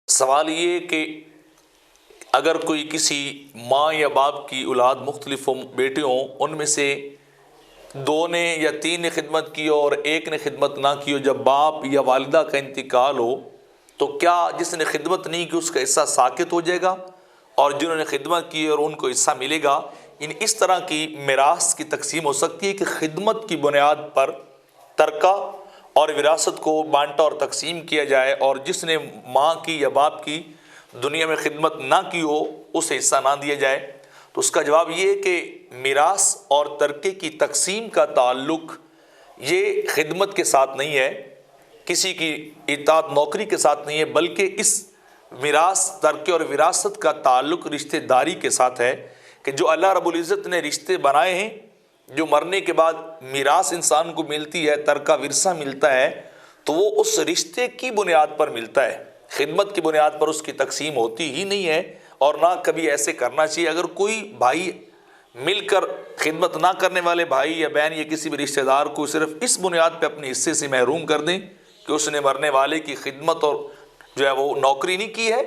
سوال یہ کہ اگر کوئی کسی ماں یا باپ کی اولاد مختلف بیٹے ہوں، ان میں سے دو نے یا تین نے خدمت کی اور ایک نے خدمت نہ کی ہو، جب باپ یا والدہ کا انتقال ہو تو کیا جس نے خدمت نہیں کی اس کا حصہ ساقط ہو جائے گا اور جنہوں نے خدمت کی اور ان کو حصہ ملے گا؟ اس طرح کی میراث کی تقسیم ہو سکتی ہے کہ خدمت کی بنیاد پر ترکہ اور وراثت کو بانٹا اور تقسیم کیا جائے، اور جس نے ماں کی یا باپ کی دنیا میں خدمت نہ کی ہو اسے حصہ نہ دیا جائے۔ تو اس کا جواب یہ ہے کہ میراث اور ترکے کی تقسیم کا تعلق یہ خدمت کے ساتھ نہیں ہے، کسی کی اطاعت نوکری کے ساتھ نہیں ہے، بلکہ اس میراث، ترکے اور وراثت کا تعلق رشتہ داری کے ساتھ ہے کہ جو اللہ رب العزت نے رشتے بنائے ہیں، جو مرنے کے بعد میراث انسان کو ملتی ہے، ترکہ ورثہ ملتا ہے، تو وہ اس رشتے کی بنیاد پر ملتا ہے، خدمت کی بنیاد پر اس کی تقسیم ہوتی ہی نہیں ہے، اور نہ کبھی ایسے کرنا چاہیے۔ اگر کوئی بھائی مل کر خدمت نہ کرنے والے بھائی یا بہن یا کسی بھی رشتہ دار کو صرف اس بنیاد پہ اپنے حصے سے محروم کر دیں کہ اس نے مرنے والے کی خدمت اور جو ہے وہ نوکری نہیں کی ہے،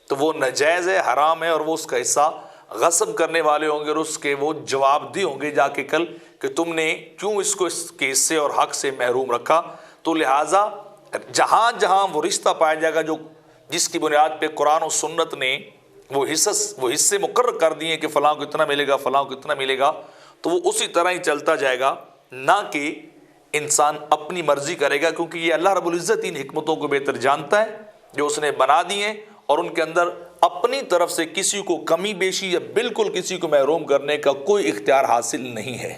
تو وہ ناجائز ہے، حرام ہے، اور وہ اس کا حصہ غصب کرنے والے ہوں گے اور اس کے وہ جواب دہ ہوں گے جا کے کل کہ تم نے کیوں اس کو اس کے حصے اور حق سے محروم رکھا۔ تو لہٰذا جہاں جہاں وہ رشتہ پایا جائے گا جو جس کی بنیاد پہ قرآن و سنت نے وہ حصے مقرر کر دیے کہ فلاں کو اتنا ملے گا، فلاں کو اتنا ملے گا، تو وہ اسی طرح ہی چلتا جائے گا، نہ کہ انسان اپنی مرضی کرے گا، کیونکہ یہ اللہ رب العزت ان حکمتوں کو بہتر جانتا ہے جو اس نے بنا دی ہیں، اور ان کے اندر اپنی طرف سے کسی کو کمی بیشی یا بالکل کسی کو محروم کرنے کا کوئی اختیار حاصل نہیں ہے۔